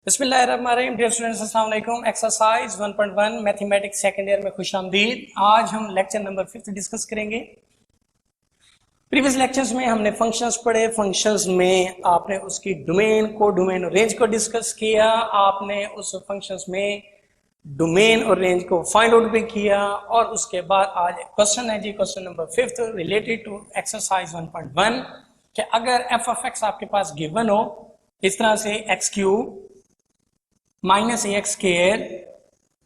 बिस्मिल्लाहिर्रहमानिर्रहीम। Dear students, अस्सलाम वालेकुम। एक्सरसाइज 1.1 मैथमेटिक्स सेकंड ईयर में खुशामदीद। आज हम लेक्चर नंबर 5 डिस्कस करेंगे। प्रीवियस लेक्चर्स में हमने फंक्शंस पढ़े। फंक्शंस में आपने उसकी डोमेन को, डोमेन और रेंज को डिस्कस किया। आपने उस फंक्शंस में डोमेन और रेंज को फाइंड आउट भी किया। और उसके बाद आज क्वेश्चन है जी, question number 5 related to exercise 1.1 कि अगर एफ ऑफ एक्स आपके पास गिवन हो इस तरह से x cube minus a x square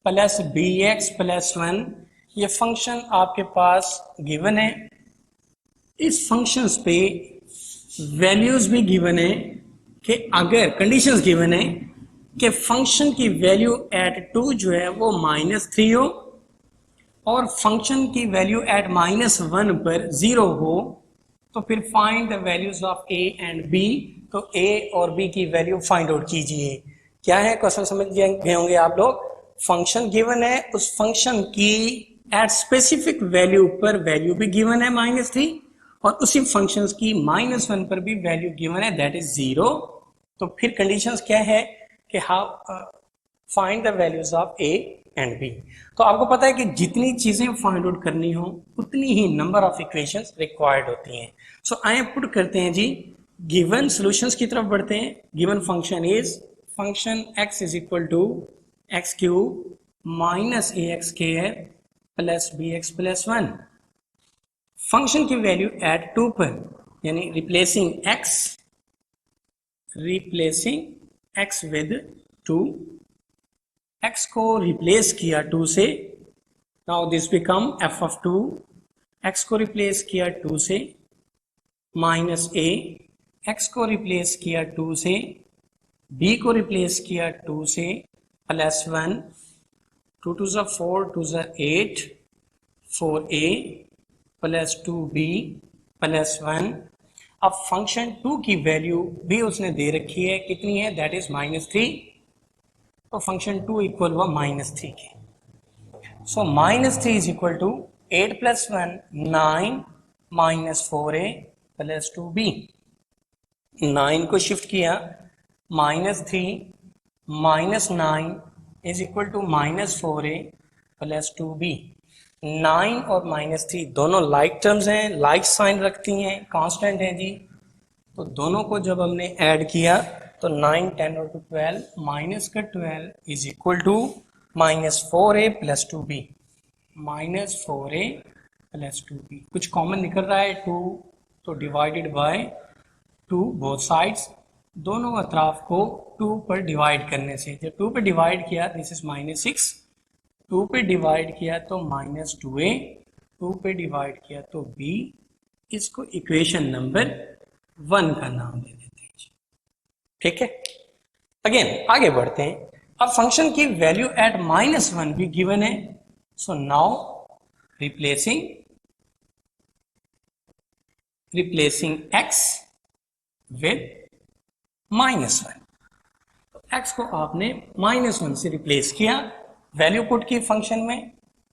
plus b x plus 1, ये फंक्शन आपके पास गिवन है। इस फंक्शंस पे वैल्यूज भी गिवन है कि अगर कंडीशंस गिवन है कि फंक्शन की वैल्यू एट 2 जो है वो -3 हो और फंक्शन की वैल्यू एट -1 पर 0 हो, तो फिर find the values of a and b. तो ए और बी की वैल्यू फाइंड आउट कीजिए। क्या है क्वेश्चन, समझ गए होंगे आप लोग। फंक्शन गिवन है, उस फंक्शन की एट स्पेसिफिक वैल्यू पर वैल्यू भी गिवन है -3 और उसी फंक्शन की -1 पर भी वैल्यू गिवन है, दैट इज 0। तो फिर कंडीशंस क्या है कि how find the values of a and b. तो आपको पता है कि जितनी चीजें फाइंड आउट करनी हो उतनी ही नंबर ऑफ इक्वेशंस रिक्वायर्ड होती हैं। सो आइए पुट करते हैं जी, गिवन सॉल्यूशंस की तरफ बढ़ते हैं। Given function is function x is equal to x cube minus a x square plus b x plus 1। Function की वैल्यू एट 2 पर, यानी रिप्लेसिंग x विद 2, x को रिप्लेस किया 2 से, now this become f of 2। x को replace किया 2 से minus a, x को रिप्लेस किया 2 से, b को रिप्लेस किया 2 से प्लस 1, 2 2 ज़ा 4, 2 ज़ा 8, 4a प्लस 2b प्लस 1। अब फंक्शन 2 की वैल्यू भी उसने दे रखी है, कितनी है, दैट इज -3। तो फंक्शन 2 इक्वल हुआ -3 के। So -3 is equal to 8 plus 1 9 minus 4a plus 2b। 9 को शिफ्ट किया, -3 -9 is equal to -4a plus 2b। 9 और -3 दोनों लाइक टर्म्स हैं, लाइक साइन रखती हैं, कांस्टेंट हैं जी। तो दोनों को जब हमने ऐड किया तो 9 10 और 12 माइनस का 12 is equal to -4a plus 2b, -4a plus 2b। कुछ कॉमन निकल रहा है 2, तो डिवाइडेड बाय 2 बोथ साइड्स, दोनों अतराफ को 2 पर डिवाइड करने से, जब 2 पर डिवाइड किया दिस इज -6, 2 पे डिवाइड किया तो -2a, 2 पे डिवाइड किया तो b। इसको इक्वेशन नंबर 1 का नाम दे देते हैं। ठीक है, अगेन आगे बढ़ते हैं। अब फंक्शन की वैल्यू एट -1 भी गिवन है। So now replacing x with -1। x को आपने -1 से रिप्लेस किया, वैल्यू पुट की फंक्शन में,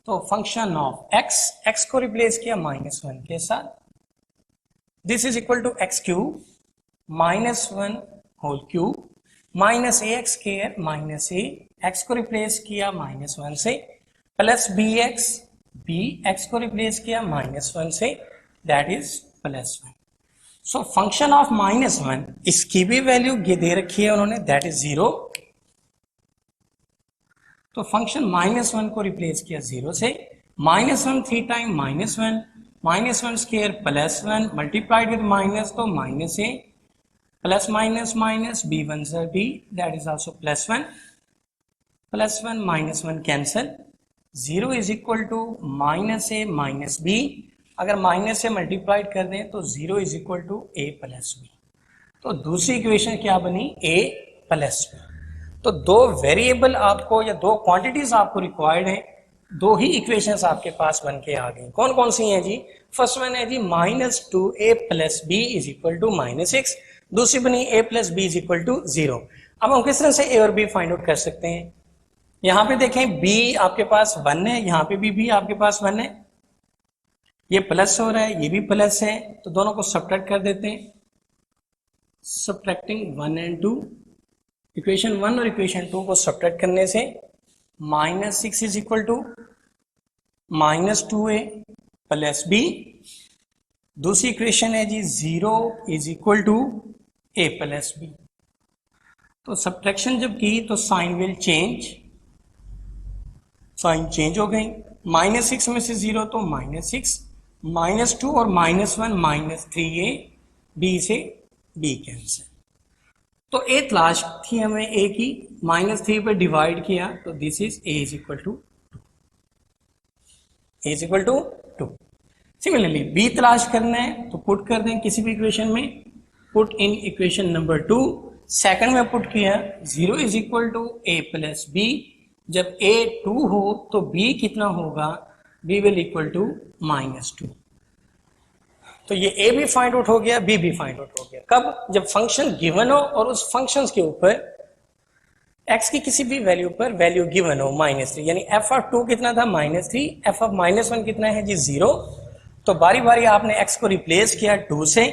तो फंक्शन ऑफ x को रिप्लेस किया -1 के साथ। This is equal to x cube -1 whole cube minus a x square minus a, x को रिप्लेस किया -1 से, प्लस बी एक्स को रिप्लेस किया -1 से, that is +1। So function of -1, इसकी भी वैल्यू ये दे रखी है उन्होंने, दैट इज 0। तो फंक्शन -1 को रिप्लेस किया 0 से, -1 3 time -1 square plus 1 multiplied with minus, तो -a प्लस माइनस b1 ज़ा b, that is also +1, +1 -1 cancel, 0 is equal to -a minus b। अगर माइनस से मल्टीप्लाइड कर दें तो 0 is equal to a plus b। तो दूसरी इक्वेशन क्या बनी, a प्लस b। तो दो वेरिएबल आपको या दो क्वांटिटीज आपको रिक्वायर्ड है, दो ही इक्वेशंस आपके पास बन के आ गई। कौन कौन सी हैं जी, फर्स्ट वन है जी -2a plus b is equal to -6, दूसरी बनी a plus b is equal to 0। अब हम किस तरह से a और b फाइंड आउट कर सकते हैं। यहां पे देखें b आपके पास 1 है, यहां पे भी b आपके पास 1 है, ये प्लस हो रहा है, ये भी प्लस है, तो दोनों को सब्ट्रैक्ट कर देते हैं। सब्ट्रैक्टिंग 1 and 2 इक्वेशन 1 और इक्वेशन 2 को सब्ट्रैक्ट करने से -6 is equal to -2a plus b। दूसरी इक्वेशन है जी 0 is equal to a plus b। तो सब्ट्रैक्शन जब की तो sign will change, sign change हो गई। -6 में से 0 तो -6, -2 और -1 -3a, b से b कैंसिल। तो a तलाश थी हमें, a की -3 पर डिवाइड किया तो this is a is equal to 2। Similarly b तलाश करना है तो पुट कर दें किसी भी इक्वेशन में, put in equation number 2। Second में पुट किया 0 is equal to a plus b। जब a 2 हो तो b कितना होगा, b विल इक्वल टू -2। तो ये a भी फाइंड आउट हो गया, b भी फाइंड आउट हो गया। कब, जब फंक्शन गिवन हो और उस फंक्शन के ऊपर x की किसी भी वैल्यू पर वैल्यू गिवन हो -3, यानी f ऑफ 2 कितना था -3, f ऑफ -1 कितना है जी 0। तो बारी बारी आपने x को रिप्लेस किया 2 से,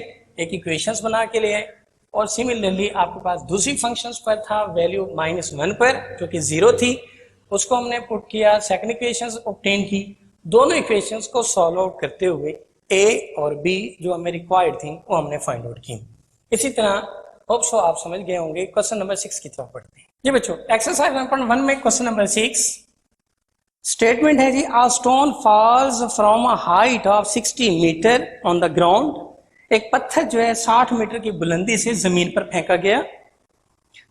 एक इक्वेशंस बना के ले आए। और सिमिलरली आपके पास दूसरी फंक्शंस पर था वैल्यू -1 पर जो कि 0 थी, उसको हमने पुट किया, सेकंड इक्वेशंस ऑब्टेन की। दोनों इक्वेशंस को सॉल्व आउट करते हुए a और b जो हमें रिक्वायर्ड थी वो हमने फाइंड आउट की। इसी तरह होप सो आप समझ गए होंगे। क्वेश्चन नंबर 6 की तरफ बढ़ते हैं जी बच्चों। एक्सरसाइज 1.1 में क्वेश्चन नंबर 6 स्टेटमेंट है जी, a stone falls from a height of 60 metre on the ground. एक पत्थर जो है 60 मीटर की बुलंदी से जमीन पर फेंका गया।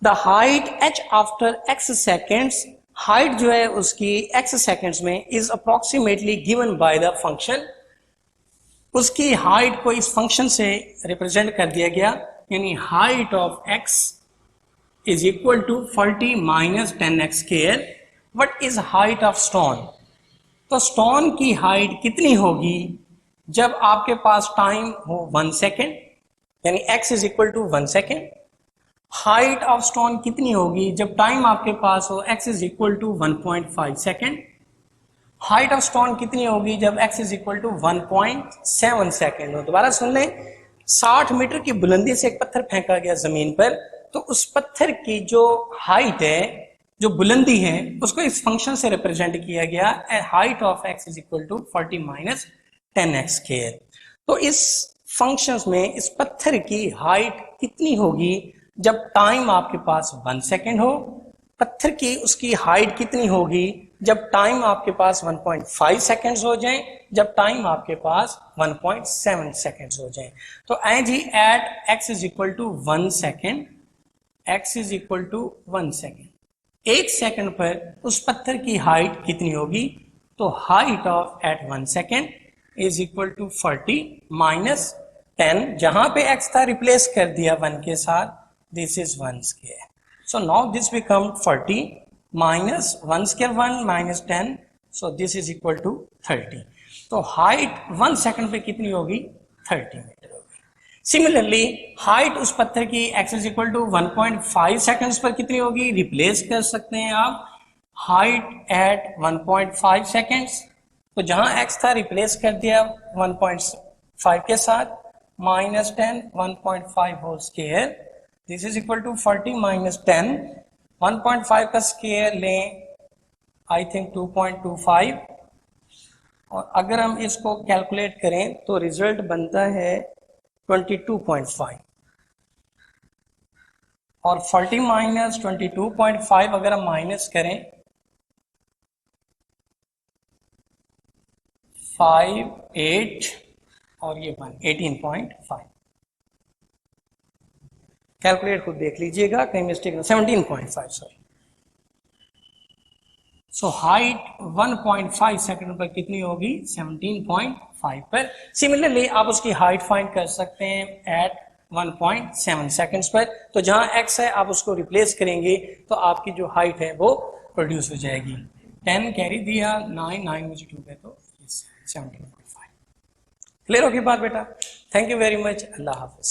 The height h after x seconds, height जो है उसकी x सेकेंड्स में is approximately given by the function. उसकी हाइट को इस फंक्शन से रिप्रेजेंट कर दिया गया, यानी height of x is equal to 40 minus 10x square. What is height of stone, तो स्टोन की हाइट कितनी होगी जब आपके पास टाइम हो 1 सेकेंड, यानी x is equal to 1 second. Height of stone कितनी होगी जब टाइम आपके पास हो x is equal to 1.5 second. Height of stone कितनी होगी जब x is equal to 1.7 second हो। दोबारा सुन लें, 60 मीटर की बुलंदी से एक पत्थर फेंका गया जमीन पर, तो उस पत्थर की जो हाइट है, जो बुलंदी है, उसको इस फंक्शन से रिप्रेजेंट किया गया, height of x is equal to 40 minus 10x square. तो इस फंक्शन में इस पत्थर की हाइट कितनी होगी जब टाइम आपके पास 1 सेकेंड हो। पत्थर की उसकी हाइट कितनी होगी जब टाइम आपके पास 1.5 सेकेंड्स हो जाए, जब टाइम आपके पास 1.7 सेकेंड्स हो जाए। तो ऐ जी at x is equal to 1 second, x is equal to 1 second, 1 second पर उस पत्थर की हाइट कितनी होगी। तो height of at 1 second is equal to 40 minus 10, जहां पे x था रिप्लेस कर दिया 1 के साथ, this is 1 square. So now this become 40 minus 1 square 1 minus 10, so this is equal to 30। तो हाइट 1 सेकेंड पे कितनी होगी, 30 मीटर होगी। सिमिलरली हाइट उस पत्थर की x is equal to 1.5 seconds पर कितनी होगी, रिप्लेस कर सकते हैं आप हाइट एट 1.5 सेकेंड्स। तो जहां x था रिप्लेस कर दिया 1.5 के साथ, minus 10 1.5 whole square, this is equal to 40 minus 10, 1.5 का स्क्वायर लें आई थिंक 2.25, और अगर हम इसको कैलकुलेट करें तो रिजल्ट बनता है 22.5, और 40 माइनस 22.5 अगर हम माइनस करें 5 8 और ये 18.5, कैलकुलेट खुद देख लीजिएगा कहीं mistake, 17.5 sorry. So height 1.5 second पर कितनी होगी, 17.5 पर। सिमिलरली आप उसकी हाइट फाइंड कर सकते हैं एट 1.7 सेकंड्स पर। तो जहां x है आप उसको रिप्लेस करेंगे तो आपकी जो हाइट है वो प्रोड्यूस हो जाएगी। 10 कैरी दिया, 9 में 2 है तो 17.5। क्लियर होगी बात बेटा? Thank you very much, Allah Hafiz.